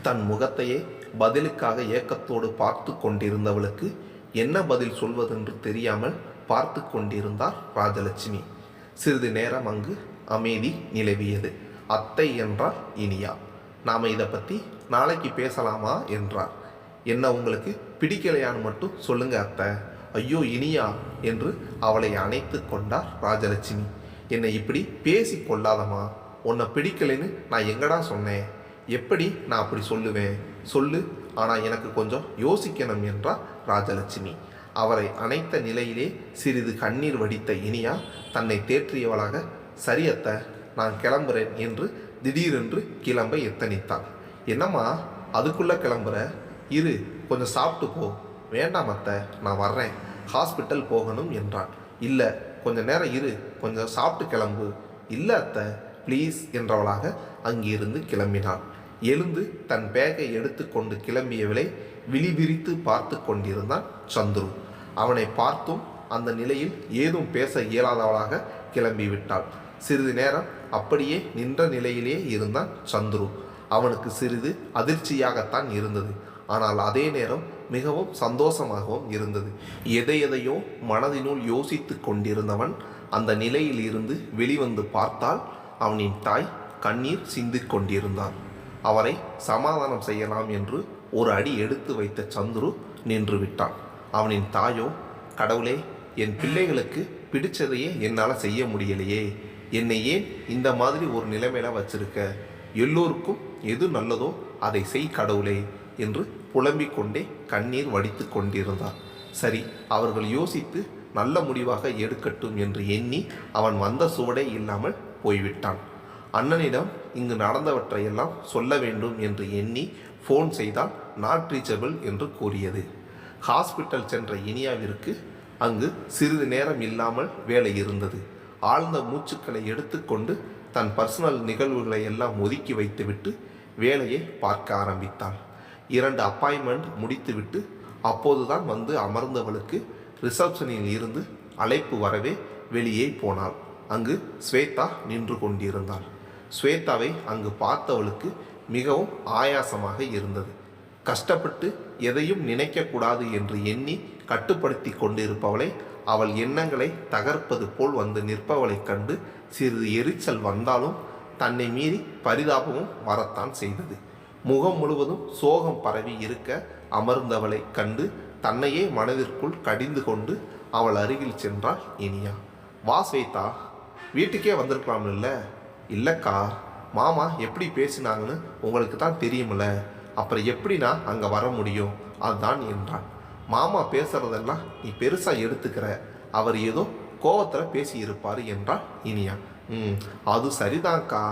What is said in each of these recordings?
தன் முகத்தையே பதிலுக்காக ஏக்கத்தோடு பார்த்து கொண்டிருந்தவளுக்கு என்ன பதில் சொல்வதென்று தெரியாமல் பார்த்து கொண்டிருந்தார் ராஜலட்சுமி. சிறிது நேரம் அங்கு அமைதி நிலவியது. அத்தை என்றார் இனியா. நாம் இதை பற்றி நாளைக்கு பேசலாமா என்றார். என்ன உங்களுக்கு பிடிக்கலையான்னு மட்டும் சொல்லுங்க அத்தை. ஐயோ இனியா என்று அவளை அணைத்து கொண்டார் ராஜலட்சுமி. என்னை இப்படி பேசி கொள்ளாதம்மா. உன்னை பிடிக்கலைன்னு நான் எங்கடா சொன்னேன்? எப்படி நான் அப்படி சொல்லுவேன்? சொல்லு, ஆனால் எனக்கு கொஞ்சம் யோசிக்கணும் என்றார் ராஜலட்சுமி. அவரை அணைத்த நிலையிலே சிறிது கண்ணீர் வடித்த இனியா தன்னை தேற்றியவளாக, சரியத்த நான் கிளம்புறேன் என்று திடீரென்று கிளம்ப எத்தனித்தாள். என்னம்மா அதுக்குள்ளே கிளம்புற? இரு, கொஞ்சம் சாப்பிட்டு போ. வேண்டாம் அத்தை, நான் வர்றேன், ஹாஸ்பிட்டல் போகணும் என்றான். இல்லை, கொஞ்சம் நேரம் இரு, கொஞ்சம் சாப்பிட்டு கிளம்பு. இல்லை அத்தை ப்ளீஸ் என்றவளாக அங்கிருந்து கிளம்பினாள். எழுந்து தன் பேக்கை எடுத்து கொண்டு கிளம்பியவளை விழிவிரித்து பார்த்து கொண்டிருந்தான் சந்துரு. அவனை பார்த்தும் அந்த நிலையில் ஏதும் பேச இயலாதவளாக கிளம்பிவிட்டாள். சிறிது நேரம் அப்படியே நின்ற நிலையிலே இருந்தான் சந்துரு. அவனுக்கு சிறிது அதிர்ச்சியாகத்தான் இருந்தது. ஆனால் அதே நேரம் மிகவும் சந்தோஷமாகவும் இருந்தது. எதையோ மனதினுள் யோசித்து கொண்டிருந்தவன் அந்த நிலையில் இருந்து வெளிவந்து பார்த்தால் அவனின் தாய் கண்ணீர் சிந்தி கொண்டிருந்தார். அவரை சமாதானம் செய்யலாம் என்று ஒரு அடி எடுத்து வைத்த சந்துரு நின்று விட்டான். அவனின் தாயோ, கடவுளே, என் பிள்ளைகளுக்கு பிடிச்சதையே என்னால் செய்ய முடியலையே, என்னை ஏன் இந்த மாதிரி ஒரு நிலைமையில வச்சிருக்க? எல்லோருக்கும் எது நல்லதோ அதை செய் கடவுளே என்று புலம்பிக் கொண்டே கண்ணீர் வடித்து கொண்டிருந்தார். சரி, அவர்கள் யோசித்து நல்ல முடிவாக எடுக்கட்டும் என்று எண்ணி அவன் வந்த சுவடே இல்லாமல் போய்விட்டான். அண்ணனிடம் இங்கு நடந்தவற்றையெல்லாம் சொல்ல வேண்டும் என்று எண்ணி ஃபோன் செய்தால் நாட் ரீச்சபிள் என்று கூறியது. ஹாஸ்பிட்டல் சென்ற இனியாவிற்கு அங்கு சிறிது நேரம் இல்லாமல் வேலை இருந்தது. ஆழ்ந்த மூச்சுக்களை எடுத்துக்கொண்டு தன் பர்சனல் நிகழ்வுகளை எல்லாம் ஒதுக்கி வைத்துவிட்டு வேலையை பார்க்க ஆரம்பித்தாள். 2 அப்பாயின்மெண்ட் முடித்துவிட்டு அப்போதுதான் வந்து அமர்ந்தவளுக்கு ரிசப்ஷனில் இருந்து அழைப்பு வரவே வெளியே போனாள். அங்கு ஸ்வேதா நின்று கொண்டிருந்தாள். ஸ்வேதாவை அங்கு பார்த்தவளுக்கு மிகவும் ஆயாசமாக இருந்தது. கஷ்டப்பட்டு எதையும் நினைக்கக்கூடாது என்று எண்ணி கட்டுப்படுத்தி கொண்டிருப்பவளை அவள் எண்ணங்களை தகர்ப்பது போல் வந்து நிற்பவளை கண்டு சிறிது எரிச்சல் வந்தாலும் தன்னை மீறி பரிதாபமும் வரத்தான் செய்தது. முகம் முழுவதும் சோகம் பரவி இருக்க அமர்ந்தவளை கண்டு தன்னையே மனதிற்குள் கடிந்து கொண்டு அவள் அருகில் சென்றாள் இனியா. வா ஸ்வேதா, வீட்டுக்கே வந்திருக்கலாம் இல்லை? இல்லைக்கா, மாமா எப்படி பேசினாங்கன்னு உங்களுக்கு தான் தெரியுமில்ல, அப்புறம் எப்படி நான் அங்கே வர முடியும், அதுதான் என்றான். மாமா பேசுகிறதெல்லாம் நீ பெருசாக எடுத்துக்கிற, அவர் ஏதோ கோவத்தில் பேசி இருப்பார் என்றாள் இனியா. அது சரிதான்க்கா,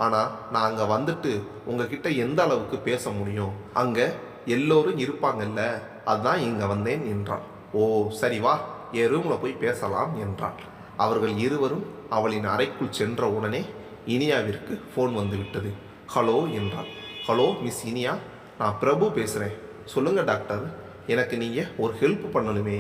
ஆனால் நான் அங்கே வந்துட்டு உங்ககிட்ட எந்த அளவுக்கு பேச முடியும்? அங்கே எல்லோரும் இருப்பாங்கல்ல, அதுதான் இங்கே வந்தேன் என்றாள். ஓ சரி, வா, என் ரூமில் போய் பேசலாம் என்றாள். அவர்கள் இருவரும் அவளின் அறைக்குள் சென்ற உடனே இனியாவிற்கு ஃபோன் வந்து விட்டது. ஹலோ என்றாள். ஹலோ மிஸ் இனியா, நான் பிரபு பேசுகிறேன். சொல்லுங்கள் டாக்டர், எனக்கு நீங்கள் ஒரு ஹெல்ப் பண்ணணுமே.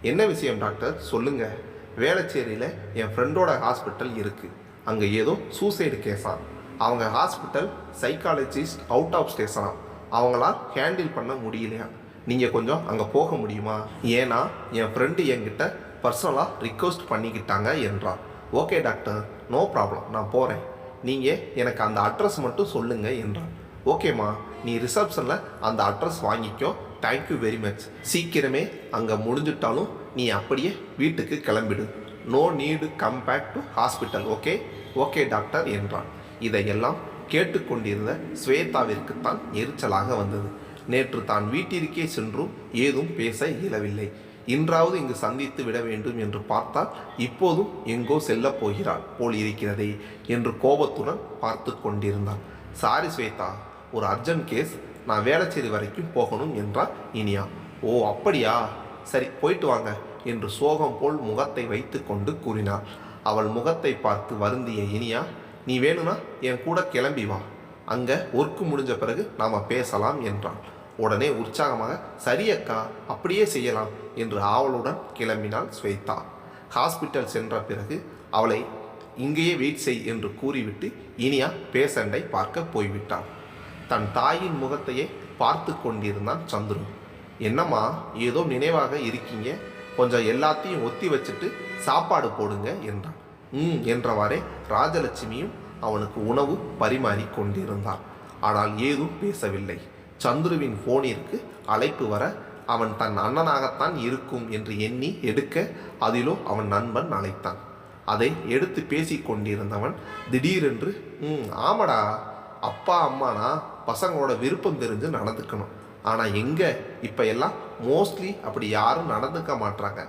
என்ன விஷயம் டாக்டர், சொல்லுங்கள். வேளச்சேரியில் என் ஃப்ரெண்டோட ஹாஸ்பிட்டல் இருக்குது. அங்கே ஏதோ சூசைடு கேஸாம். அவங்க ஹாஸ்பிட்டல் சைக்காலஜிஸ்ட் அவுட் ஆஃப் ஸ்டேஷனாம். அவங்களால் ஹேண்டில் பண்ண முடியலையா? நீங்கள் கொஞ்சம் அங்கே போக முடியுமா? ஏன்னா என் ஃப்ரெண்டு என்கிட்ட பர்சனலாக ரிக்வெஸ்ட் பண்ணிக்கிட்டாங்க என்றார். ஓகே டாக்டர், நோ ப்ராப்ளம், நான் போகிறேன். நீங்கள் எனக்கு அந்த அட்ரஸ் மட்டும் சொல்லுங்கள் என்றார். ஓகேம்மா, நீ ரிசப்ஷனில் அந்த அட்ரஸ் வாங்கிக்கோ. Thank you very much. சீக்கிரமே அங்கே முடிஞ்சிட்டாலும் நீ அப்படியே வீட்டுக்கு கிளம்பிடு. No need come back to hospital. Okay? Okay doctor என்றான். இதையெல்லாம் கேட்டுக்கொண்டிருந்த ஸ்வேதாவிற்குத்தான் எரிச்சலாக வந்தது. நேற்று தான் வீட்டிற்கே சென்றும் ஏதும் பேச இயலவில்லை. இன்றாவது இங்கு சந்தித்து விட வேண்டும் என்று பார்த்தால் இப்போதும் எங்கோ செல்லப் போகிறாள் போல் இருக்கிறதே என்று கோபத்துடன் பார்த்து கொண்டிருந்தான். சாரி ஸ்வேதா, ஒரு அர்ஜென்ட் கேஸ், நான் வேளச்சேரி வரைக்கும் போகணும் என்றார் இனியா. ஓ அப்படியா, சரி போயிட்டு வாங்க என்று சோகம் போல் முகத்தை வைத்து கொண்டு கூறினார். அவள் முகத்தை பார்த்து வருந்திய இனியா, நீ வேணும்னா என் கூட கிளம்பி வா, அங்கே ஒர்க்கு முடிஞ்ச பிறகு நாம் பேசலாம் என்றான். உடனே உற்சாகமாக சரியக்கா, அப்படியே செய்யலாம் என்று ஆவலுடன் கிளம்பினாள் ஸ்வேதா. ஹாஸ்பிட்டல் சென்ற பிறகு அவளை இங்கேயே வெயிட் செய் என்று கூறிவிட்டு இனியா பேஷண்டை பார்க்க போய்விட்டாள். தன் தாயின் முகத்தையே பார்த்து கொண்டிருந்தான் சந்துரு. என்னம்மா ஏதோ நினைவாக இருக்கீங்க, கொஞ்சம் எல்லாத்தையும் ஒத்தி வச்சுட்டு சாப்பாடு போடுங்க என்றான். என்றவாறே ராஜலட்சுமியும் அவனுக்கு உணவு பரிமாறி கொண்டிருந்தார். ஆனால் ஏதும் பேசவில்லை. சந்துருவின் போனிற்கு அழைப்பு வர அவன் தன் அண்ணனாகத்தான் இருக்கும் என்று எண்ணி எடுக்க அதிலோ அவன் நண்பன் அழைத்தான். அதை எடுத்து பேசி கொண்டிருந்தவன் திடீரென்று ஆமாடா, அப்பா அம்மானா பசங்களோட விருப்பம் தெரிஞ்சு நடந்துக்கணும். ஆனால் எங்கே இப்போ எல்லாம் மோஸ்ட்லி அப்படி யாரும் நடந்துக்க மாட்டாங்க.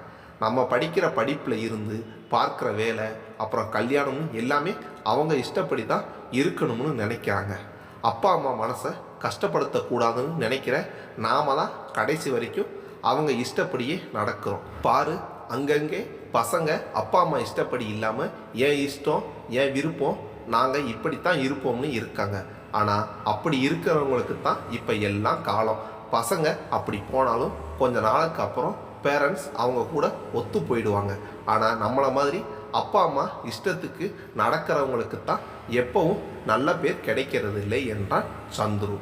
நம்ம படிக்கிற படிப்பில் இருந்து பார்க்குற வேலை அப்புறம் கல்யாணமும் எல்லாமே அவங்க இஷ்டப்படி தான் இருக்கணும்னு நினைக்கிறாங்க. அப்பா அம்மா மனசை கஷ்டப்படுத்தக்கூடாதுன்னு நினைக்கிற நாம தான் கடைசி வரைக்கும் அவங்க இஷ்டப்படியே நடக்கிறோம். பாரு, அங்கங்கே பசங்க அப்பா அம்மா இஷ்டப்படி இல்லாமல் என் இஷ்டம் என் விருப்பம் நாங்கள் இப்படித்தான் இருப்போம்னு இருக்காங்க. ஆனால் அப்படி இருக்கிறவங்களுக்கு தான் இப்போ எல்லாம் காலம். பசங்க அப்படி போனாலும் கொஞ்ச நாளுக்கு அப்புறம் பேரண்ட்ஸ் அவங்க கூட ஒத்து போயிடுவாங்க. ஆனால் நம்மளை மாதிரி அப்பா அம்மா இஷ்டத்துக்கு நடக்கிறவங்களுக்கு தான் எப்பவும் நல்ல பேர் கிடைக்கிறது இல்லை என்றான் சந்துரு.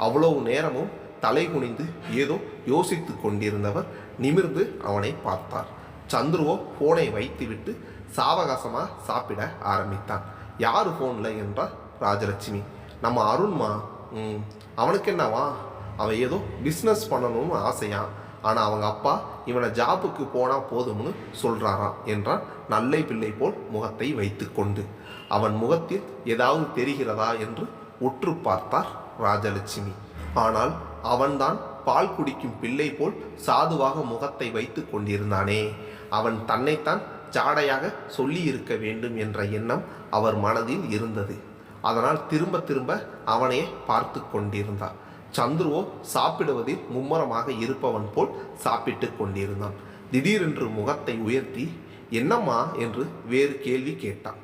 அவ்வளவு நேரமும் தலை குனிந்து ஏதோ யோசித்து கொண்டிருந்தவர் நிமிர்ந்து அவனை பார்த்தார். சந்துருவோ ஃபோனை வைத்துவிட்டு சாவகாசமாக சாப்பிட ஆரம்பித்தான். யார் ஃபோனில் என்றார் ராஜலட்சுமி. நம்ம அருண்மா. அவனுக்கு என்னவா, அவன் ஏதோ பிஸ்னஸ் பண்ணணும்னு ஆசையான். ஆனால் அவங்க அப்பா இவனை ஜாபுக்கு போனால் போதும்னு சொல்கிறாராம் என்றான் நல்லை பிள்ளை போல் முகத்தை வைத்து கொண்டு. அவன் முகத்தில் ஏதாவது தெரிகிறதா என்று உற்று பார்த்தார் ராஜலட்சுமி. ஆனால் அவன்தான் பால் குடிக்கும் பிள்ளை போல் சாதுவாக முகத்தை வைத்து கொண்டிருந்தானே. அவன் தன்னைத்தான் ஜாடையாக சொல்லி இருக்க வேண்டும் என்ற எண்ணம் அவர் மனதில் இருந்தது. அதனால் திரும்ப திரும்ப அவனையே பார்த்து கொண்டிருந்தார். சந்துருவோ சாப்பிடுவதில் மும்முரமாக இருப்பவன் போல் சாப்பிட்டு கொண்டிருந்தான். திடீரென்று முகத்தை உயர்த்தி என்னம்மா என்று வேறு கேள்வி கேட்டான்.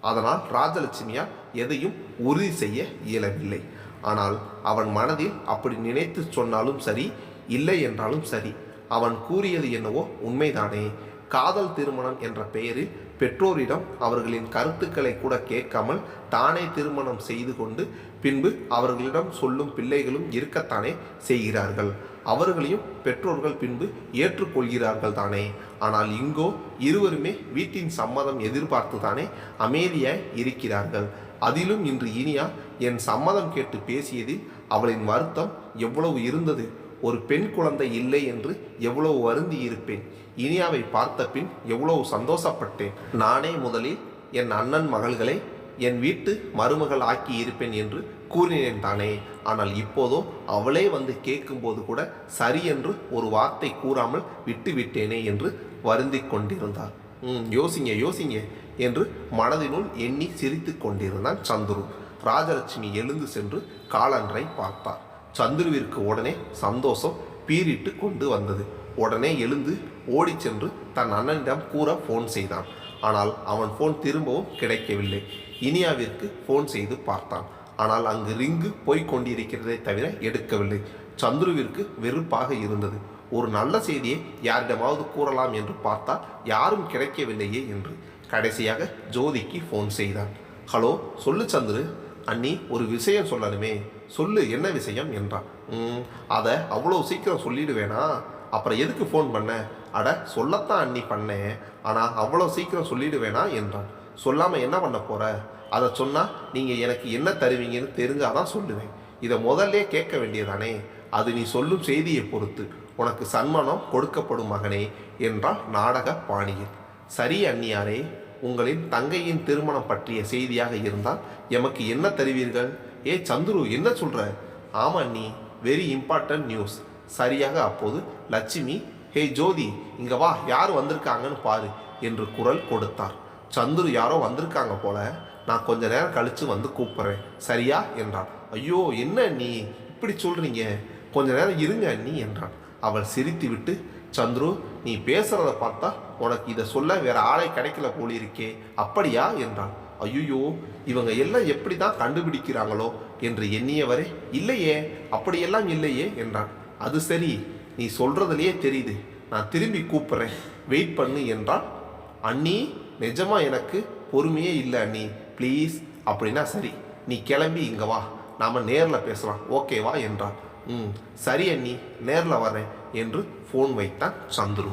அதனால் ராஜலட்சுமியால் எதையும் உறுதி செய்ய இயலவில்லை. ஆனால் அவன் மனதில் அப்படி நினைத்து சொன்னாலும் சரி, இல்லை என்றாலும் சரி, அவன் கூறியது என்னவோ உண்மைதானே. காதல் திருமணம் என்ற பெயரில் பெற்றோரிடம் அவர்களின் கருத்துக்களை கூட கேட்காமல் தானே திருமணம் செய்து கொண்டு பின்பு அவர்களிடம் சொல்லும் பிள்ளைகளும் இருக்கத்தானே செய்கிறார்கள். அவர்களையும் பெற்றோர்கள் பின்பு ஏற்றுக்கொள்கிறார்கள் தானே. ஆனால் இங்கோ இருவருமே வீட்டின் சம்மதம் எதிர்பார்த்து தானே அமைதியாய் இருக்கிறார்கள். அதிலும் இன்று இனியா என் சம்மதம் கேட்டு பேசியதில் அவளின் வருத்தம் எவ்வளவு இருந்தது. ஒரு பெண் குழந்தை இல்லை என்று எவ்வளவு வருந்தி இருப்பேன். இனியாவை பார்த்த பின் எவ்வளவு சந்தோஷப்பட்டேன். நானே முதலில் என் அண்ணன் மகள்களை என் வீட்டு மருமகள் ஆக்கி இருப்பேன் என்று கூறினேன் தானே. ஆனால் இப்போதோ அவளே வந்து கேட்கும்போது கூட சரி என்று ஒரு வார்த்தை கூறாமல் விட்டு விட்டேனே என்று வருந்தி கொண்டிருந்தார். யோசிங்க யோசிங்க என்று மனதினுள் எண்ணி சிரித்து கொண்டிருந்தான் சந்துரு. ராஜலட்சுமி எழுந்து சென்று காலன்றை பார்த்தார். சந்துருவிற்கு உடனே சந்தோஷம் பீறிட்டு கொண்டு வந்தது. உடனே எழுந்து ஓடி சென்று தன் அண்ணனிடம் கூற ஃபோன் செய்தான். ஆனால் அவன் ஃபோன் திரும்பவும் கிடைக்கவில்லை. இனியாவிற்கு ஃபோன் செய்து பார்த்தான். ஆனால் அங்கு ரிங்கு போய்கொண்டிருக்கிறதை தவிர எடுக்கவில்லை. சந்துருவிற்கு வெறுப்பாக இருந்தது. ஒரு நல்ல செய்தியை யாரிடமாவது கூறலாம் என்று பார்த்தால் யாரும் கிடைக்கவில்லையே என்று கடைசியாக ஜோதிக்கு ஃபோன் செய்தான். ஹலோ, சொல்லு சந்துரு. அண்ணி ஒரு விஷயம் சொல்லணுமே. சொல்லு, என்ன விஷயம் என்றான். அதை அவ்வளோ சீக்கிரம் சொல்லிடுவேனா? அப்புறம் எதுக்கு ஃபோன் பண்ண? அட சொல்லத்தான் அண்ணி பண்ணேன், ஆனால் அவ்வளோ சீக்கிரம் சொல்லிடுவேனா என்றான். சொல்லாமல் என்ன பண்ண போகிற? அதை சொன்னால் நீங்கள் எனக்கு என்ன தருவீங்கன்னு தெரிஞ்சாதான் சொல்லுவேன். இதை முதல்லே கேட்க வேண்டியதானே. அது நீ சொல்லும் செய்தியை பொறுத்து உனக்கு சன்மானம் கொடுக்கப்படும் மகனே என்றால் நாடக பாணியில். சரி அண்ணியாரே, உங்களின் தங்கையின் திருமணம் பற்றிய செய்தியாக இருந்தால் எமக்கு என்ன தருவீர்கள்? சந்துரு, என்ன சொல்கிற? ஆமா அண்ணி, வெரி இம்பார்ட்டன்ட் நியூஸ். சரியாக அப்போது லட்சுமி, ஹே ஜோதி, இங்கே வா, யார் வந்திருக்காங்கன்னு பாரு என்று குரல் கொடுத்தார். சந்துரு, யாரோ வந்திருக்காங்க போல, நான் கொஞ்ச நேரம் கழித்து வந்து கூப்பிட்றேன், சரியா என்றான். ஐயோ, என்ன அண்ணி இப்படி சொல்கிறீங்க? கொஞ்ச நேரம் இருங்க அண்ணி என்றான். அவள் சிரித்து விட்டு, சந்துரு, நீ பேசுகிறத பார்த்தா உனக்கு இதை சொல்ல வேற ஆளை கிடைக்கல போலிருக்கே, அப்படியா என்றான். ஐயோ, இவங்க எல்லாம் எப்படி தான் கண்டுபிடிக்கிறாங்களோ என்று எண்ணியவரே, இல்லையே, அப்படியெல்லாம் இல்லையே என்றான். அது சரி, நீ சொல்கிறதுலையே தெரியுது, நான் திரும்பி கூப்பிட்றேன், வெயிட் பண்ணு என்றான். அண்ணி, நிஜமாக எனக்கு பொறுமையே இல்லை அண்ணி, ப்ளீஸ். அப்படின்னா சரி, நீ கிளம்பி இங்கே வா, நாம் நேரில் பேசலாம், ஓகேவா என்றார். சரி அண்ணி, நேரில் வரேன் என்று ஃபோன் வைத்தான் சந்துரு.